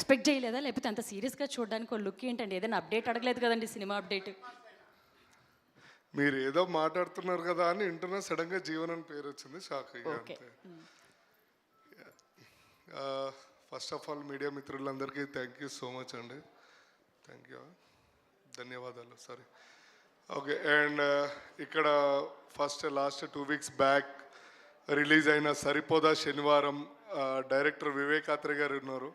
Expect చేయలేదా? లేకపోతే అంత సీరియస్గా చూడడానికి ఒక లుక్ ఏంటండి? ఏదైనా అప్డేట్ అడగలేదు కదండి, సినిమా అప్డేట్. మీరు ఏదో మాట్లాడుతున్నారు కదా అని వింటున్నా, సడన్గా జీవన్ అని పేరు వచ్చింది, షాక్ అయ్యా ఓకే. అంతే. ఫస్ట్ ఆఫ్ ఆల్ మీడియా మిత్రులందరికీ థ్యాంక్ యూ సో మచ్ అండి. థ్యాంక్ యూ, ధన్యవాదాలు. సారీ. ఓకే. అండ్ ఇక్కడ లాస్ట్ 2 weeks బ్యాక్ రిలీజ్ అయిన సరిపోదా శనివారం, డైరెక్టర్ వివేకాత్రి గారు ఉన్నారు.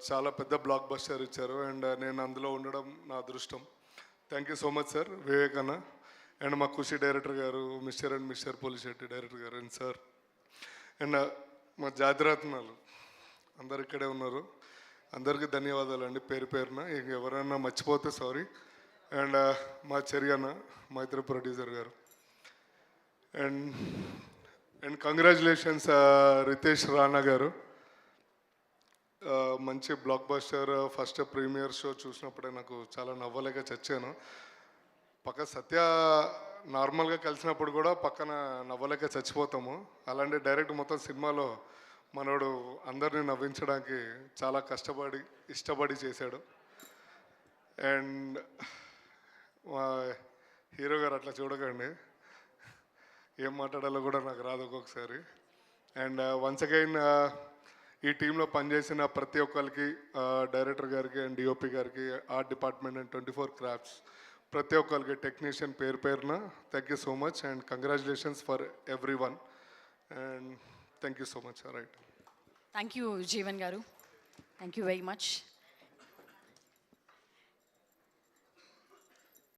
చాలా పెద్ద బ్లాక్ బస్టర్ ఇచ్చారు అండ్ నేను అందులో ఉండడం నా అదృష్టం. Thank you so much sir, Vivek అన్న. అండ్ మా ఖుషి డైరెక్టర్ గారు, mister and mister Polishetty director గారు అండ్ సార్. అండ్ మా జాతిరత్నాలు అందరు ఇక్కడే ఉన్నారు. అందరికీ ధన్యవాదాలు అండి పేరు పేరున. ఎవరైనా మర్చిపోతే సారీ. అండ్ మా చెరియన్న, మా ఇద్దరు ప్రొడ్యూసర్ గారు. అండ్ కంగ్రాచులేషన్స్ రితేష్ రాణా గారు. మంచి blockbuster. First premiere show చూసినప్పుడే నాకు చాలా నవ్వలేక చచ్చాను. పక్క సత్య నార్మల్గా కలిసినప్పుడు కూడా పక్కన నవ్వలేక చచ్చిపోతాము. అలాంటి డైరెక్ట్ మొత్తం సినిమాలో మనోడు అందరినీ నవ్వించడానికి చాలా కష్టపడి ఇష్టపడి చేశాడు. అండ్ మా హీరో గారు అట్లా చూడకండి, ఏం మాట్లాడాలో కూడా నాకు రాదు ఒక్కొక్కసారి. అండ్ వన్స్ అగైన్ ఈ టీంలో పనిచేసిన ప్రతి ఒక్కరికి, డైరెక్టర్ గారికి అండ్ డిఓపి గారికి, ఆర్ట్ డిపార్ట్మెంట్ అండ్ 24 క్రాఫ్ట్స్ ప్రతి ఒక్కరికి, టెక్నీషియన్ పేరు పేరున thank you so much and congratulations for every one. And thank you so much. Right. Thank you Jeevan గారు, థ్యాంక్ యూ వెరీ మచ్.